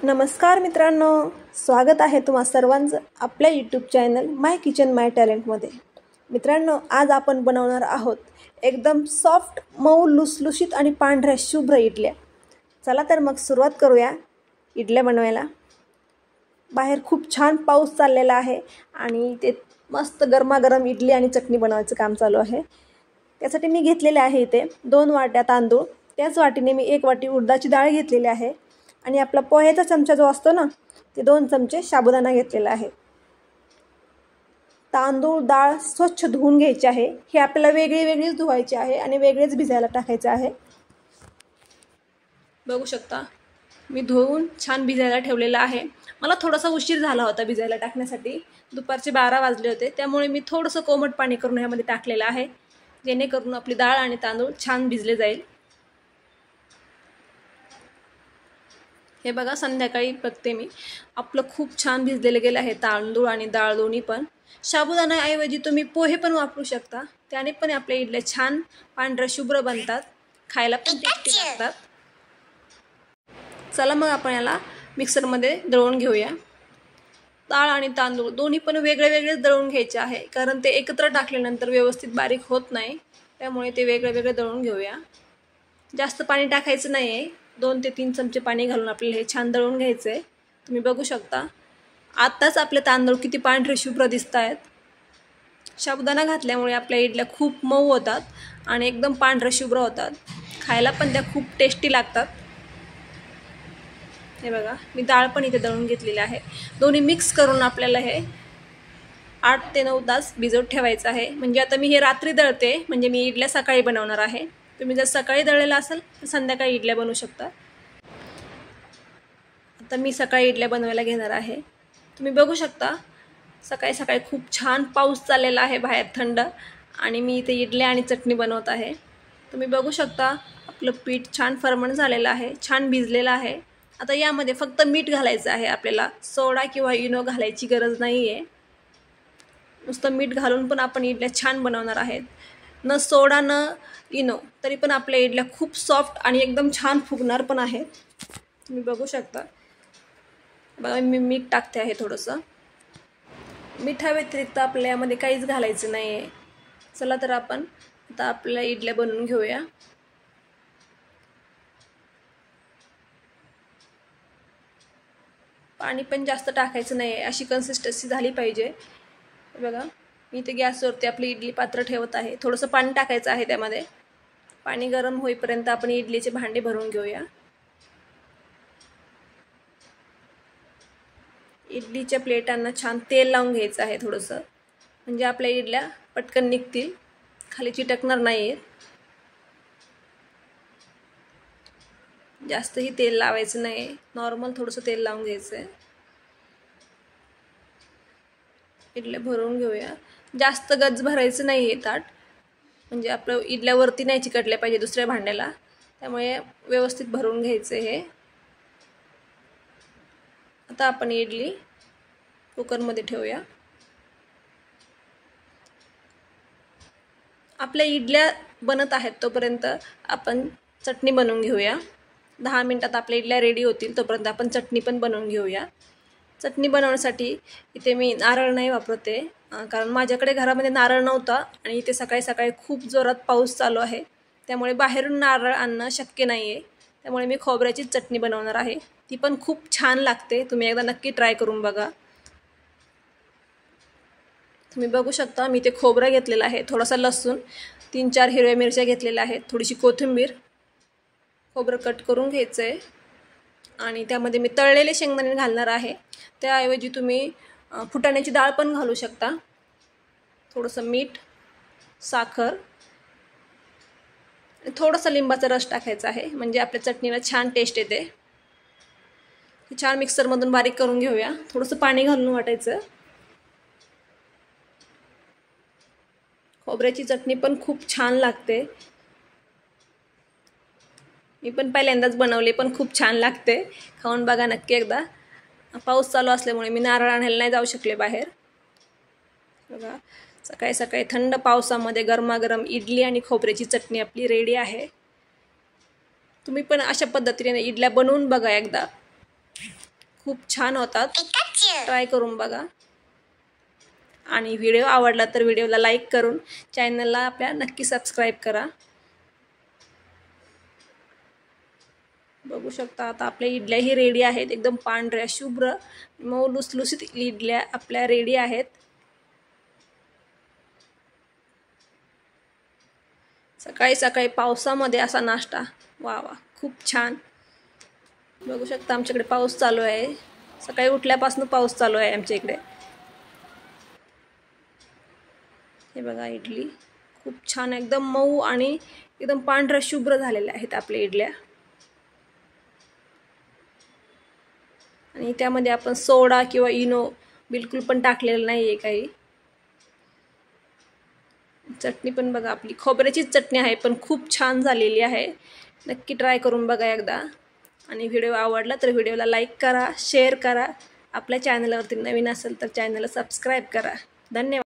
नमस्कार मित्रांनो, स्वागत आहे तुम्हा सर्वांचं आपल्या यूट्यूब चॅनल माय किचन माय टॅलेंटमध्ये। मित्रांनो, आज आपण बनवणार आहोत एकदम सॉफ्ट, मऊ, लुसलुशीत आणि पांढऱ्या शुभ्र इडल्या। चला तर मग सुरुवात करूया इडल्या बनवायला। बाहेर खूप छान पाऊस चाललेला आहे आणि ते मस्त गरमागरम इडली आणि चटणी बनवायचं काम चालू आहे। त्यासाठी मी घेतलेले आहे इथे 2 वाट्या तांदूळ, त्याच वाटीने मी 1 वाटी उडदाची डाळ घेतलेली आहे आणि आपला पोह्याचा चमचा जो असतो ना, ते 2 चमचे साबुदाणा घेतलेला आहे। तांदूळ डाळ स्वच्छ धुवून घ्यायचे आहे। हे आपल्याला वेगळीच धुवायचे आहे आणि वेगळेच भिजायला टाकायचे आहे। बघू शकता मी धुवून छान भिजायला ठेवलेला आहे। मला थोडासा उशीर झाला होता भिजायला टाकण्यासाठी, दुपारचे 12 वाजले होते, त्यामुळे मी थोडंसं कोमट पाणी करून ह्यामध्ये टाकलेलं आहे, जेणेकरून आपली डाळ आणि तांदूळ छान भिजले जाईल। हे बघा, संध्याकाळी बघते मी, आपलं खूप छान भिजलेलं गेलं आहे तांदूळ आणि डाळ दोन्ही पण। साबुदाण्याऐवजी तुम्ही पोहे पण वापरू शकता, त्याने पण आपल्या इडल्या छान पांढऱ्या शुभ्र बनतात, खायला पण टेस्टी लागतात। चला मग आपण याला मिक्सरमध्ये दळून घेऊया। डाळ आणि तांदूळ दोन्ही पण वेगळे दळून घ्यायचे आहे, कारण ते एकत्र टाकल्यानंतर व्यवस्थित बारीक होत नाही, त्यामुळे ते वेगळे दळून घेऊया। जास्त पाणी टाकायचं नाही आहे, 2 ते 3 चमचे पाणी घालून आपल्याला हे छान दळून घ्यायचं आहे। तुम्ही बघू शकता आत्ताच आपले तांदूळ किती पांढरे शुभ्र दिसत आहेत। साबुदाणा घातल्यामुळे आपल्या इडल्या खूप मऊ होतात आणि एकदम पांढरे शुभ्र होतात, खायला पण त्या खूप टेस्टी लागतात। हे बघा, मी डाळ पण इथे दळून घेतलेली आहे। दोन्ही मिक्स करून आपल्याला हे 8 ते 9 तास भिजवत ठेवायचं आहे। म्हणजे आता मी हे रात्री दळते, म्हणजे मी इडल्या सकाळी बनवणार आहे। तुम्ही जर सकाळी दळलेला असेल तर संध्याकाळी इडल्या बनवू शकता। आता मी सकाळी इडल्या बनवायला घेणार आहे। तुम्ही बघू शकता सकाळी खूप छान पाऊस चाललेला आहे बाहेर थंड, आणि मी इथे इडल्या आणि चटणी बनवत आहे। तुम्ही बघू शकता आपलं पीठ छान फर्मंट झालेलं आहे, छान भिजलेलं आहे। आता यामध्ये फक्त मीठ घालायचं आहे आपल्याला, सोडा किंवा इनो घालायची गरज नाही आहे। नुसतं मीठ घालून पण आपण इडल्या छान बनवणार आहेत। न सोडा न इनो तरी पण आपल्या इडल्या खूप सॉफ्ट आणि एकदम छान फुगणार पण आहेत। तुम्ही बघू शकता। बघा, मी मीठ टाकते आहे थोडंसं। मिठा व्यतिरिक्त आपल्या यामध्ये काहीच घालायचं नाही आहे। चला तर आपण आता आपल्या इडल्या बनवून घेऊया। पाणी पण जास्त टाकायचं नाही आहे, अशी कन्सिस्टन्सी झाली पाहिजे। बघा, मी इथे गॅसवरती आपली इडली पात्र ठेवत आहे। थोडंसं पाणी टाकायचं आहे त्यामध्ये। पाणी गरम होईपर्यंत आपण इडलीचे भांडे भरून घेऊया। इडलीच्या प्लेटांना छान तेल लावून घ्यायचं आहे थोडंसं, म्हणजे आपल्या इडल्या पटकन निघतील, खाली चिटकणार नाहीत। जास्तही तेल लावायचं नाही, नॉर्मल थोडंसं तेल लावून घ्यायचं आहे। इडल्या भरून घेऊया। जास्त गच्च भरायचं नाही आहे ताट, म्हणजे आपलं इडल्यावरती नाही चिकटल्या पाहिजे दुसऱ्या भांड्याला, त्यामुळे व्यवस्थित भरून घ्यायचं हे। आता आपण इडली कुकरमध्ये ठेवूया। आपल्या इडल्या बनत आहेत तोपर्यंत आपण चटणी बनवून घेऊया। 10 मिनिटात आपल्या इडल्या रेडी होतील, तोपर्यंत आपण चटणी पण बनवून घेऊया। चटणी बनवण्यासाठी इथे मी नारळ नाही वापरते, कारण माझ्याकडे घरामध्ये नारळ नव्हता आणि इथे सकाळी खूप जोरात पाऊस चालू आहे, त्यामुळे बाहेरून नारळ आणणं शक्य नाही आहे। त्यामुळे मी खोबऱ्याची चटणी बनवणार आहे, ती पण खूप छान लागते। तुम्ही एकदा नक्की ट्राय करून बघा। तुम्ही बघू शकता मी इथे खोबरं घेतलेलं आहे, थोडासा लसूण, 3-4 हिरव्या मिरच्या घेतलेल्या आहेत, थोडीशी कोथिंबीर। खोबरं कट करून घ्यायचं आहे आणि त्यामध्ये मी तळलेले शेंगदाणे घालणार आहे। त्याऐवजी तुम्ही फुटाण्याची डाळ पण घालू शकता। थोडंसं मीठ, साखर, थोडासा लिंबाचा रस टाकायचा आहे, म्हणजे आपल्या चटणीला छान टेस्ट येते। हे छान मिक्सरमधून बारीक करून घेऊया। थोडंसं पाणी घालून वाटायचं। खोबऱ्याची चटणी पण खूप छान लागते, मी पण पहिल्यांदाच बनवली, पण खूप छान लागते, खाऊन बघा नक्की एकदा। पाऊस चालू असल्यामुळे मी नारळ आणायला नाही जाऊ शकले बाहेर। बघा, सकाळी थंड पावसामध्ये गरमागरम इडली आणि खोबऱ्याची चटणी आपली रेडी आहे। तुम्ही पण अशा पद्धतीने इडल्या बनवून बघा एकदा। खूप छान होतात. ट्राय करून बघा. आणि व्हिडिओ आवडला तर व्हिडिओला लाईक करून चॅनलला आपल्या नक्की सबस्क्राईब करा. बघू शकता आता आपल्या इडल्याही रेडी आहेत. एकदम पांढऱ्या शुभ्र मऊ लुसलुसीत इडल्या आपल्या रेडी आहेत. सकाळी सकाळी पावसामध्ये असा नाश्ता, वा वा, खूप छान. बघू शकता आमच्याकडे पाऊस चालू आहे. सकाळी उठल्यापासून पाऊस चालू आहे आमच्या इकडे. हे बघा इडली खूप छान एकदम मऊ आणि एकदम पांढऱ्या शुभ्र झालेल्या आहेत आपल्या इडल्या. आणि त्यामध्ये आपण सोडा किंवा इनो बिलकुल पण टाकलेलं नाही आहे काही. चटणी पण बघा आपली खोबऱ्याचीच चटणी आहे पण खूप छान झालेली आहे. नक्की ट्राय करून बघा एकदा. आणि व्हिडिओ आवडला तर व्हिडिओला लाईक करा, शेअर करा. आपल्या चॅनलवरती नवीन असेल तर चॅनलला सबस्क्राईब करा. धन्यवाद.